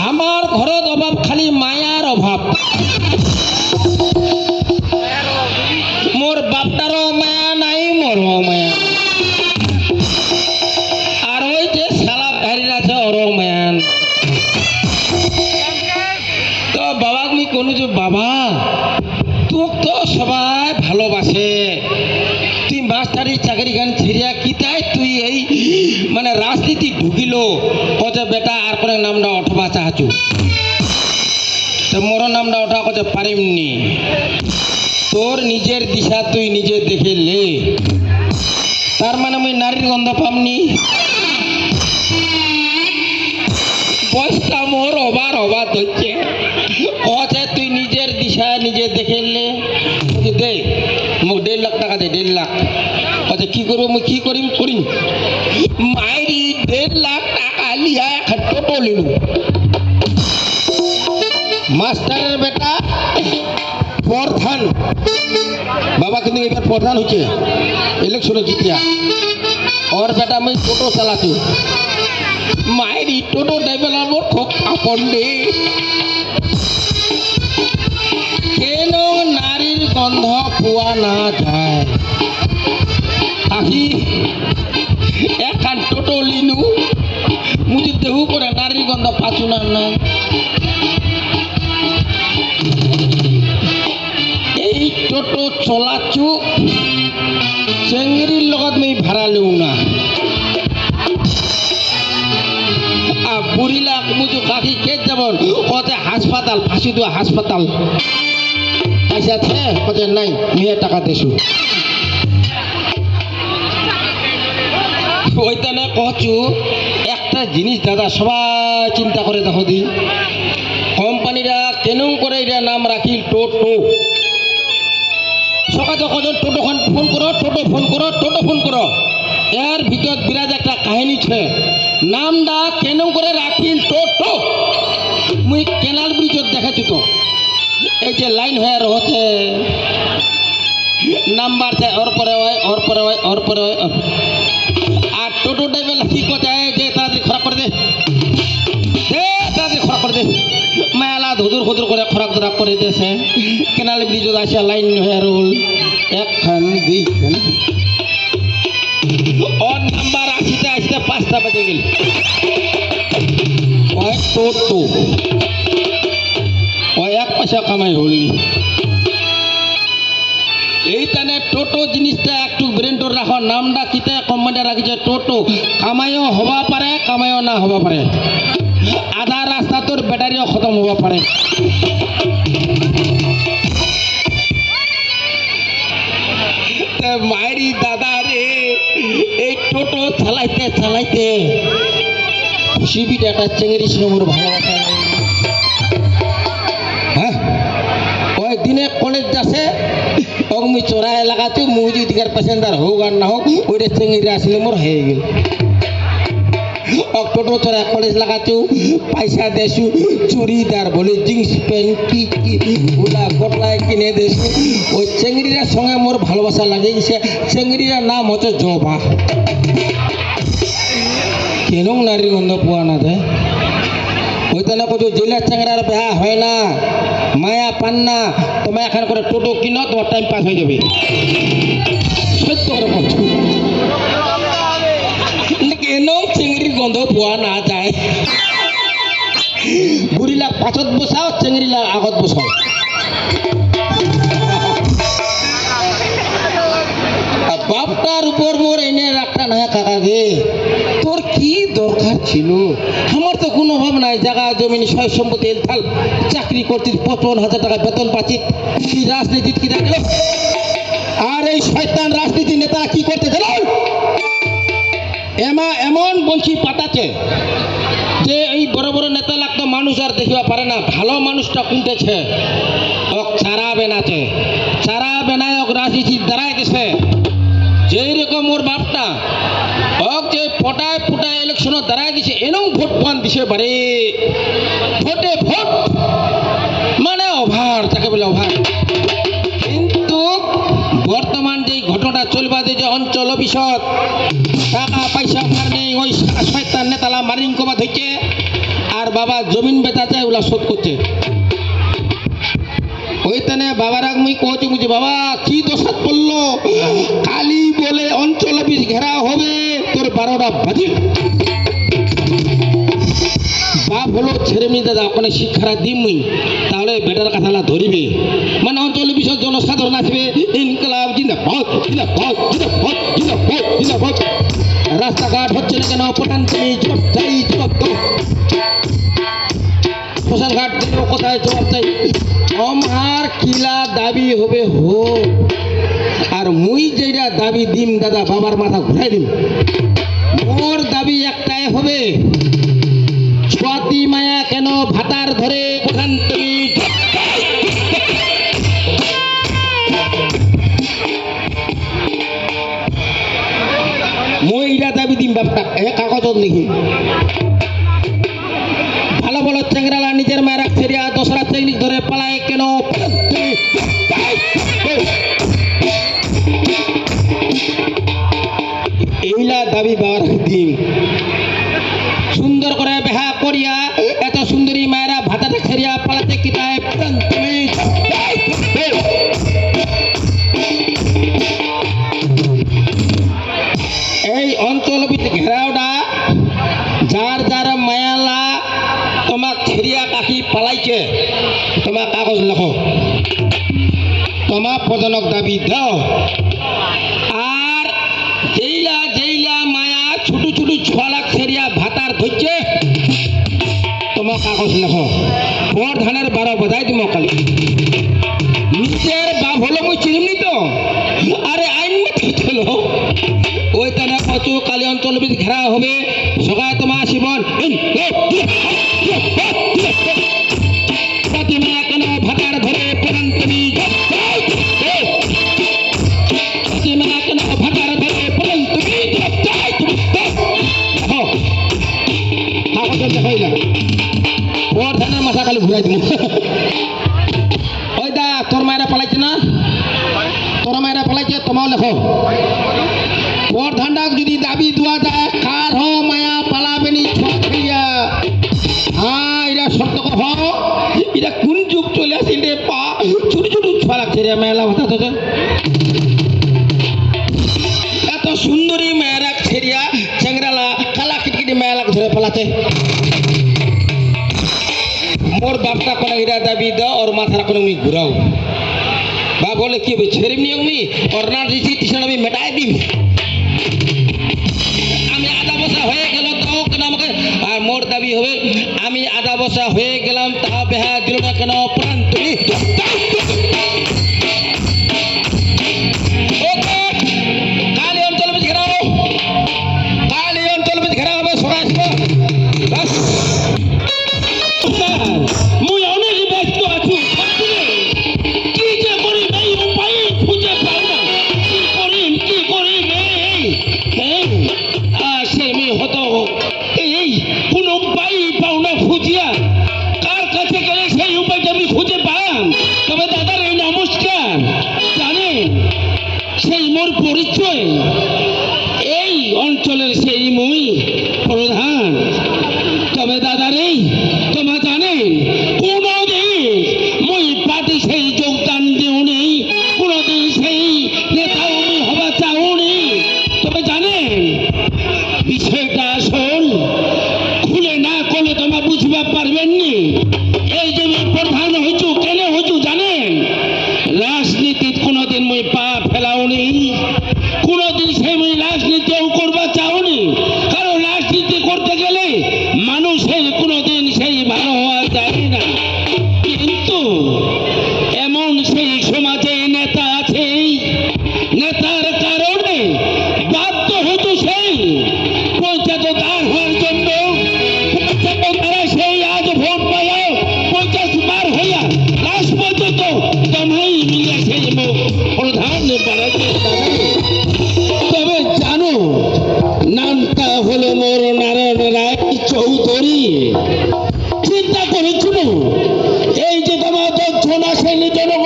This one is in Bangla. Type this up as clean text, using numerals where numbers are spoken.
আমার ঘরত অভাব খালি মায়ার অভাব। মোর বাপটারও মায়া নাই, মোরও মায়া, আর ওই যে শালা ধারি আছে ওরও মায়া। তো বাবাক আমি কোনো যে বাবা তোক তো সবাই ভালোবাসে, তুই মাস্টারি চাকরি গান ছেড়িয়া কিতাই তুই এই মানে রাজনীতি ঢুকিল কত বেটা আর করে নামটা অঠবা চাহাচু, তো মোর নামটা ওঠা কত পারিমনি। তোর নিজের দিশা তুই নিজে দেখে লে, তার মানে আমি নারীর গন্ধ পামনি। বয়সটা মোর অবার অবাদ হচ্ছে, অথে তুই নিজের দিশা নিজে দেখে লে। দে মোক 1.5 লাখ টাকা দে, 1.5 লাখ। আচ্ছা কি করবো মুই, কি করিম করিম মাইরি 1.5 লাখ টাকা লিয়া এখন টোটো লিলু। মাস্টারের বেটা প্রধান, বাবা কিন্তু এবার প্রধান হচ্ছে ইলেকশনে জিতিয়া, ওর বেটা আমি টোটো চালাচ্ছি। মায়েরই টোটো ড্রাইভার মোর খুব আপন দে, কেন নারীর গন্ধ পোৱা না যায়। আহি এখন টোটো লিনু, মুজি দেহু করে নারীর গন্ধ পাচু না নাই। এই টোটো চলাচু চেংড়ির লগত মই ভাড়া লিও না। বুড়িলা মুজু কাকি কে যাব কতে হাসপাতাল ফাঁসি দেওয়া হাসপাতাল পয়সা আছে কতে নাই, মেয়ে টাকা দেছু। ওইখানে কচু একটা জিনিস দাদা সবাই চিন্তা করে দেখো দি, কোম্পানিরা কেন করে এটা নাম রাখিল টোটো। সকালে কজন টোটো ফোন করো, টোটো ফোন করো, টোটো ফোন করো। এর ভিতর বিরাজ একটা কাহিনী ছে, নামটা কেন করে রাখিল টোটো। মুই কেনাল ব্রিজত দেখেছি তো, এই যে লাইন হয়ে রয়েছে নাম্বার চাই ওর পরে হয়, ওর পরে হয়, ওর পরে হয়। আর টোটো ড্রাইভার কি কোথায় যে তাড়াতাড়ি খরাক করে দে, তাড়াতাড়ি খরাক করে দে। মেলা ধুদুর খুদুর করে খরাক ধরাক করে দিয়েছে। কেনাল ব্রিজত আসে লাইন হয়ে রোল একখান দুইখান, ওর নাম্বার আসিতে আসতে 5টা বেজে গেল। ওই টোটো ওই 1 পয়সা কামাই হলি। এইখানে টোটো জিনিসটা একটু ব্রেন্ডর রাখো, নামটা কিতা কোম্পানিটা রাখিছে টোটো। কামাইও হবা পারে, কামাইও না হবা পারে, আধা রাস্তা তোর ব্যাটারিও খতম হবা পারে। মায়েরি দাদা রে, এই টোটো চালাইতে চালাইতে শিবিটা একটা চেঙ্গেরি ছিল মোর ভালোবাসা। হ্যাঁ ওই দিনে কলেজ যাচ্ছে অগ্মি চোরা এলাকাতে মুজি দিকের প্যাসেঞ্জার হোক আর না হোক ওইটা চেঙ্গেরি আসলে মোর হয়ে গেল। টোটো চোরা কলেজ লাগাতেও পয়সা দেছু, চুড়িদার বলে জিন্স প্যান্ট কি কি ওলা গোটলায় কিনে দেছু। ওই চেঙ্গিটার সঙ্গে মোর ভালোবাসা লাগে গেছে। চেঙ্গিটার নাম হচ্ছে জবা। কেন নারীর গন্ধ পোৱা না যায়। ওইখানে কত জেলার চেংড়ার বেহা হয় না, মায়া পান না, তোমার এখন করে টোটো কিনো, তোমার টাইম পাস হয়ে যাবে। সত্য করে বলছো, কেন চিংড়ির গন্ধ পোৱা না যায়। বুড়িলা পাছত বসাও, চেংড়িলা আগত বসাও। বাপটার উপর মোর এনে রাখটা না কাকা গে, তোর কি দরকার ছিল। আমার তো কোনো অভাব নাই, জায়গা জমিন সয় সম্পত্তি এলথাল, চাকরি করছি 55,000 টাকা বেতন পাচ্ছি। কি রাজনীতি কি দেখলো, আর এই শয়তান রাজনীতি নেতারা কি করতে গেল, এমন বঞ্চি পাতাছে যে এই বড় বড় নেতা লাগতো মানুষ আর দেখিবা পারে না। ভালো মানুষটা কুঁটেছে, ওক চারা বেনাছে, চারা বেনায় ওক রাজনীতি দাঁড়ায় গেছে। যেই রকম ওর বাপটা ওক যে পটায় পুটায় ইলেকশন দাঁড়ায় গেছে, এনেও ভোট পান দিছে বারে। ভোটে ভোট মানে ওভার, তাকে বলে ওভার। কিন্তু বর্তমান যে ঘটনা চলবা যে অঞ্চল অফিসত টাকা পয়সা কারণে ওই শয়তান নেতালা মারিং কমা ধরছে। বাবা জমিন বেচাছে ওগুলা শোধ করছে। ওইখানে বাবার আগ মুই কহছি বুঝি বাবা কি দোষাত পড়লো, কালি বলে অঞ্চল অফিস ঘেরা হবে তোর 12টা বাজে। বাপ হলো ছেড়ে নি দাদা ওখানে শিক্ষারা দিমই তাহলে বেটার কথাটা ধরিবে, মানে অঞ্চল বিষয় জনসাধারণ আসবে ইনকলাব জিন্দাবাদ জিন্দাবাদ জিন্দাবাদ জিন্দাবাদ জিন্দাবাদ। রাস্তাঘাট হচ্ছে না কেন প্রধান তুমি জবাব চাই জবাব দাও, শ্মশানঘাট দিল কোথায় জবাব চাই। আমার কিলা দাবি হবে হোক, আর মুই যেটা দাবি দিম দাদা বাবার মাথা ঘুরাই দিম। মোর দাবি একটাই হবে, স্বাতি মায়া কেন ভাতার ধরে প্রধান তুমি মই এটা দাবি দিম বাপটা কাগজত লিখিম। ভালো ভালো চেংরালা নিজের মায়েরা ফেরিয়া দোসরা চেংড়ি ধরে পালায় কেন, এইলা দাবি বাবার দিন। সুন্দর করে বেহা করিয়া এত সুন্দরী মায়েরা ভাতাটা খেরিয়া পালাতে কিতায় এই অঞ্চল ঘেরাওটা যার যার মায়ালা তোমাক ছেড়িয়া কাকি পালাইছে তোমার কাগজ লেখো, তোমার প্রজনক দাবি দাও। আর যেইলা যেইলা মায়া ছোট ছোট ছলাক ছেড়িয়া ভাতার ধরছে তোমার কাগজ লেখো, পর ধানের 12 বাজাই দিব কালি। নিজের বাপ হলো মুই চিনিমনি তো, আরে আইন মতো চলো ওই তানা কচু কালী অঞ্চল ঘেরা হবে সকালে তোমার শিবন প্রতিমা কেন ভাতার ধরে প্রধান তুমি প্রতিমা কেন ভাতার ধরে প্রধান তুমি হইলা ওর ধানের মাথা খালি ঘুরাই দিব। ওই দা তোর মায়েরা পালাইছে না, তোর মায়েরা পালাইছে তোমাও লেখো। ওর ধান্ডাক যদি দাবি দেওয়া যায় কার হ মায়া পালাবেনি ছড়িয়া, হ্যাঁ এরা শর্ত হ, এরা কোন যুগ চলে আসি রে পা ছোট ছোট ছোয়া লাগছে রে মেলা ভাতা তোকে এত সুন্দরী মেয়েরা ছেড়িয়া চেংরালা কালা কিটকিটি মেলা ধরে পালাতে। মোর বাপটা কোনো এরা দাবি দাও ওর মাথার কোনো আমি ঘুরাও বা বলে কি হবে ছেড়ে নিয়ে আমি ওর না দিচ্ছি তিন আমি মেটাই দিই। আমি আধা বসা হয়ে গেল তাও কেন আমাকে, আর মোর দাবি হবে আমি আধা বসা হয়ে গেলাম তা বেহা দিল না কেন প্রাণ তুমি কালী অঞ্চল ঘেরাও, কালী অঞ্চল ঘেরা হবে সবাই আসবো। মুই অনেক ব্যস্ত আছি, কি যে করি এই উপায় খুঁজে পাই না, কি করি সে মেয়ে হতো এই কোন উপায় পাও না খুঁজিয়া, কার কাছে গেলে সেই উপায়টা আমি খুঁজে পাম। তবে দাদার এই নমস্কার, জানেন সেই মোর পরিচয় এই অঞ্চলের সেই মুই প্রধান। তবে দাদারে তোমার জানেন কোনদিন মুই পার্টি সেই যোগদান দিও নেই, কোনদিন সেই নেতা আমি হবা চাও নেই। তবে জানেন বিষয়টা আসল খুলে না করলে তোমার বুঝবা পারবেন নি। এই যে প্রধান হইছু কেন হইছু জানেন, রাজনীতিত কোনদিন মুই পা ফেলাও নেই, কোনদিন সেই মুই রাজনীতিও করবা চাওনি। কারণ রাজনীতি করতে গেলে মানুষের কোনদিন সেই ভালো হওয়া যায় না, কিন্তু এমন সেই সমাজে নেতা আছে, নেতার কারণে বাধ্য হতো সেই পঞ্চায়েতদার হওয়ার জন্য। পঞ্চায়েতদারা সেই আজ ভোট পাইয়া 50 বার হইয়া লাস্ট পর্যন্ত তোমাই মিলে সেই প্রধান বাড়াতে। তবে জানো নামটা হলো মোর নারায়ণ রায় চৌধুরী। চিন্তা করেছিল এই যে তোমার 10 জন আসেনি জনগণ